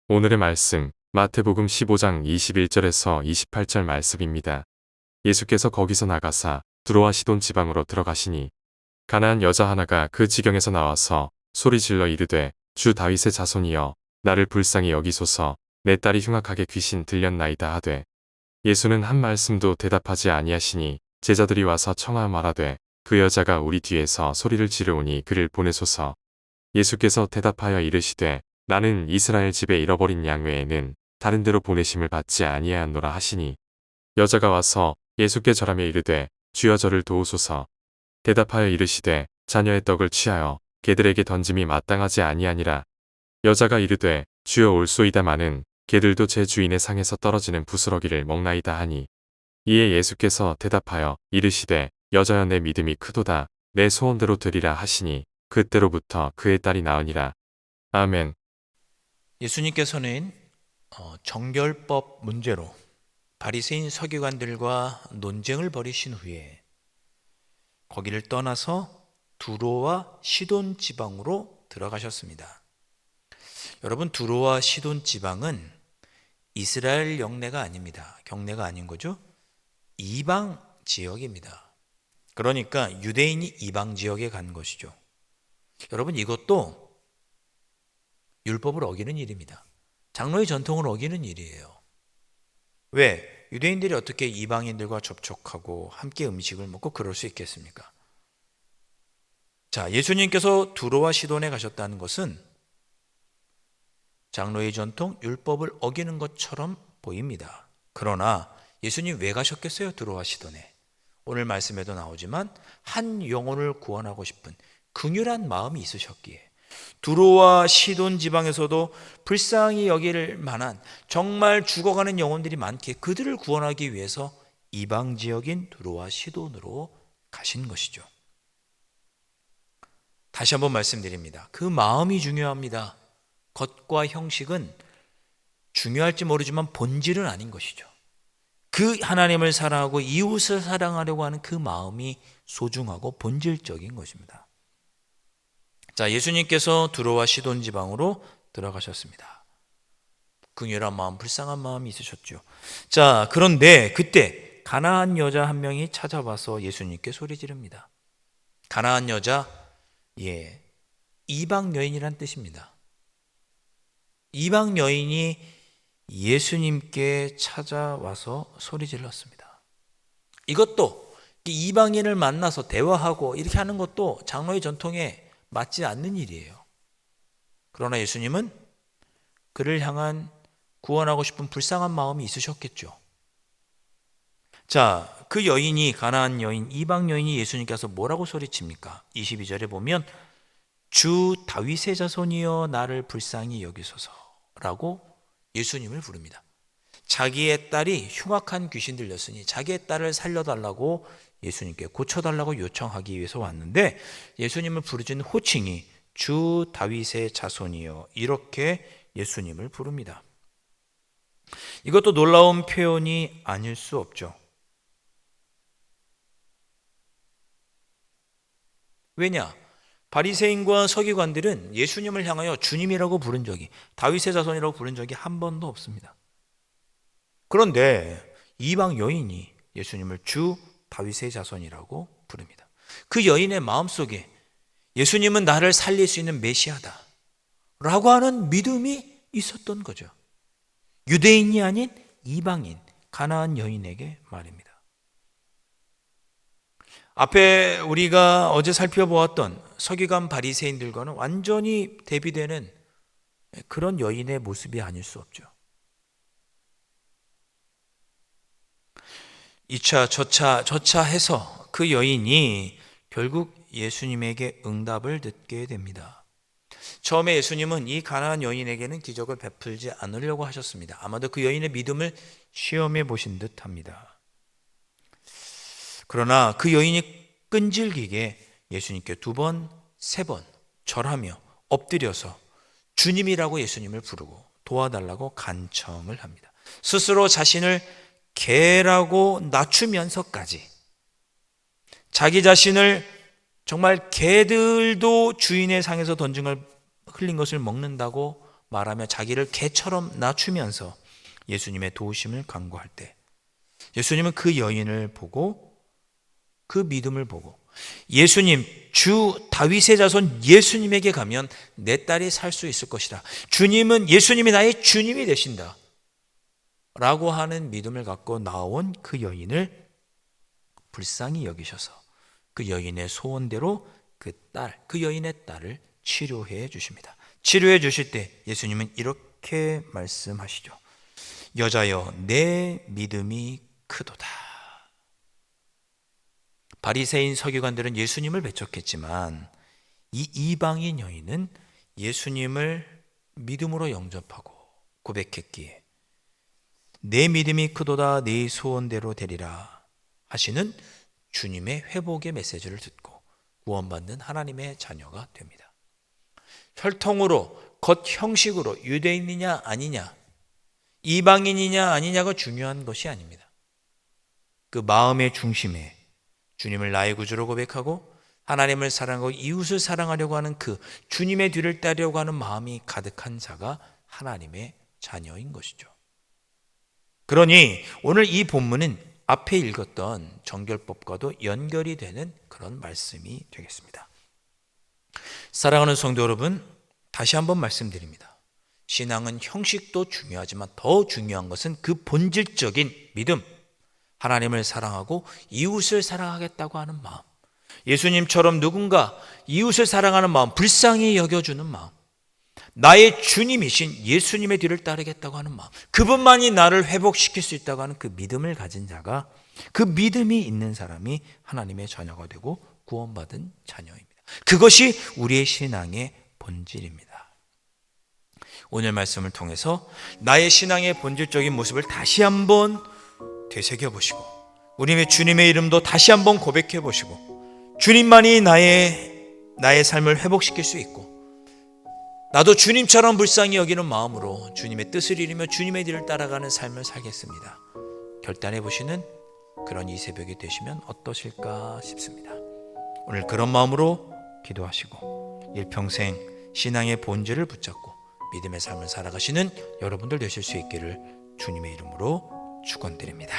오늘의 말씀, 마태복음 15장 21절에서 28절 말씀입니다. 예수께서 거기서 나가사 두로와 시돈 지방으로 들어가시니 가나안 여자 하나가 그 지경에서 나와서 소리질러 이르되 주 다윗의 자손이여 나를 불쌍히 여기소서 내 딸이 흉악하게 귀신 들렸나이다 하되 예수는 한 말씀도 대답하지 아니하시니 제자들이 와서 청하 말하되 그 여자가 우리 뒤에서 소리를 지르오니 그를 보내소서. 예수께서 대답하여 이르시되 나는 이스라엘 집에 잃어버린 양 외에는 다른 데로 보내심을 받지 아니하였노라 하시니 여자가 와서 예수께 절하며 이르되 주여 저를 도우소서. 대답하여 이르시되 자녀의 떡을 취하여 개들에게 던짐이 마땅하지 아니하니라. 여자가 이르되 주여 올소이다마는 개들도 제 주인의 상에서 떨어지는 부스러기를 먹나이다 하니 이에 예수께서 대답하여 이르시되 여자여 내 믿음이 크도다 내 소원대로 되리라 하시니 그때로부터 그의 딸이 나으니라. 아멘. 예수님께서는 정결법 문제로 바리새인 서기관들과 논쟁을 벌이신 후에 거기를 떠나서 두로와 시돈 지방으로 들어가셨습니다. 여러분, 두로와 시돈 지방은 이스라엘 영내가 아닙니다. 경내가 아닌 거죠. 이방 지역입니다. 그러니까 유대인이 이방 지역에 간 것이죠. 여러분, 이것도 율법을 어기는 일입니다. 장로의 전통을 어기는 일이에요. 왜? 유대인들이 어떻게 이방인들과 접촉하고 함께 음식을 먹고 그럴 수 있겠습니까? 자, 예수님께서 두로와 시돈에 가셨다는 것은 장로의 전통, 율법을 어기는 것처럼 보입니다. 그러나 예수님 왜 가셨겠어요? 두로와 시돈에. 오늘 말씀에도 나오지만 한 영혼을 구원하고 싶은 긍휼한 마음이 있으셨기에 두로와 시돈 지방에서도 불쌍히 여길 만한 정말 죽어가는 영혼들이 많기에 그들을 구원하기 위해서 이방 지역인 두로와 시돈으로 가신 것이죠. 다시 한번 말씀드립니다. 그 마음이 중요합니다. 겉과 형식은 중요할지 모르지만 본질은 아닌 것이죠. 그 하나님을 사랑하고 이웃을 사랑하려고 하는 그 마음이 소중하고 본질적인 것입니다. 자, 예수님께서 두로와 시돈 지방으로 들어가셨습니다. 긍휼한 마음, 불쌍한 마음이 있으셨죠. 자, 그런데 그때 가나안 여자 한 명이 찾아와서 예수님께 소리 지릅니다. 가나안 여자, 이방 여인이란 뜻입니다. 이방 여인이 예수님께 찾아와서 소리 질렀습니다. 이것도 이방인을 만나서 대화하고 이렇게 하는 것도 장로의 전통에 맞지 않는 일이에요. 그러나 예수님은 그를 향한 구원하고 싶은 불쌍한 마음이 있으셨겠죠. 자, 그 여인이, 가나안 여인, 이방 여인이 예수님께서 뭐라고 소리칩니까? 22절에 보면 주 다윗의 자손이여 나를 불쌍히 여기소서라고 예수님을 부릅니다. 자기의 딸이 흉악한 귀신 들렸으니 자기의 딸을 살려달라고 예수님께 고쳐달라고 요청하기 위해서 왔는데 예수님을 부르짖는 호칭이 주 다윗의 자손이여 이렇게 예수님을 부릅니다. 이것도 놀라운 표현이 아닐 수 없죠. 왜냐? 바리새인과 서기관들은 예수님을 향하여 주님이라고 부른 적이, 다윗의 자손이라고 부른 적이 한 번도 없습니다. 그런데 이방 여인이 예수님을 주 다윗의 자손이라고 부릅니다. 그 여인의 마음속에 예수님은 나를 살릴 수 있는 메시아다 라고 하는 믿음이 있었던 거죠. 유대인이 아닌 이방인, 가나안 여인에게 말입니다. 앞에 우리가 어제 살펴보았던 서기관 바리새인들과는 완전히 대비되는 그런 여인의 모습이 아닐 수 없죠. 2차, 저차 해서 그 여인이 결국 예수님에게 응답을 듣게 됩니다. 처음에 예수님은 이 가나안 여인에게는 기적을 베풀지 않으려고 하셨습니다. 아마도 그 여인의 믿음을 시험해 보신 듯 합니다. 그러나 그 여인이 끈질기게 예수님께 2번, 3번 절하며 엎드려서 주님이라고 예수님을 부르고 도와달라고 간청을 합니다. 스스로 자신을 개라고 낮추면서까지 자기 자신을 정말 개들도 주인의 상에서 던진 걸 흘린 것을 먹는다고 말하며 자기를 개처럼 낮추면서 예수님의 도우심을 간구할 때 예수님은 그 여인을 보고 그 믿음을 보고 예수님, 주 다윗의 자손 예수님에게 가면 내 딸이 살 수 있을 것이다. 예수님이 나의 주님이 되신다. 라고 하는 믿음을 갖고 나온 그 여인을 불쌍히 여기셔서 그 여인의 소원대로 그 여인의 딸을 치료해 주십니다. 치료해 주실 때 예수님은 이렇게 말씀하시죠. 여자여, 내 믿음이 크도다. 바리새인 서기관들은 예수님을 배척했지만 이 이방인 여인은 예수님을 믿음으로 영접하고 고백했기에 내 믿음이 크도다, 네 소원대로 되리라 하시는 주님의 회복의 메시지를 듣고 구원받는 하나님의 자녀가 됩니다. 혈통으로, 겉 형식으로 유대인이냐 아니냐, 이방인이냐 아니냐가 중요한 것이 아닙니다. 그 마음의 중심에 주님을 나의 구주로 고백하고 하나님을 사랑하고 이웃을 사랑하려고 하는 그 주님의 뒤를 따르려고 하는 마음이 가득한 자가 하나님의 자녀인 것이죠. 그러니 오늘 이 본문은 앞에 읽었던 정결법과도 연결이 되는 그런 말씀이 되겠습니다. 사랑하는 성도 여러분, 다시 한번 말씀드립니다. 신앙은 형식도 중요하지만 더 중요한 것은 그 본질적인 믿음, 하나님을 사랑하고 이웃을 사랑하겠다고 하는 마음, 예수님처럼 누군가 이웃을 사랑하는 마음, 불쌍히 여겨주는 마음, 나의 주님이신 예수님의 뒤를 따르겠다고 하는 마음, 그분만이 나를 회복시킬 수 있다고 하는 그 믿음을 가진 자가, 그 믿음이 있는 사람이 하나님의 자녀가 되고 구원받은 자녀입니다. 그것이 우리의 신앙의 본질입니다. 오늘 말씀을 통해서 나의 신앙의 본질적인 모습을 다시 한번 되새겨보시고 우리의 주님의 이름도 다시 한번 고백해보시고 주님만이 나의 삶을 회복시킬 수 있고 나도 주님처럼 불쌍히 여기는 마음으로 주님의 뜻을 이루며 주님의 길을 따라가는 삶을 살겠습니다. 결단해보시는 그런 이 새벽이 되시면 어떠실까 싶습니다. 오늘 그런 마음으로 기도하시고 일평생 신앙의 본질을 붙잡고 믿음의 삶을 살아가시는 여러분들 되실 수 있기를 주님의 이름으로 축원드립니다.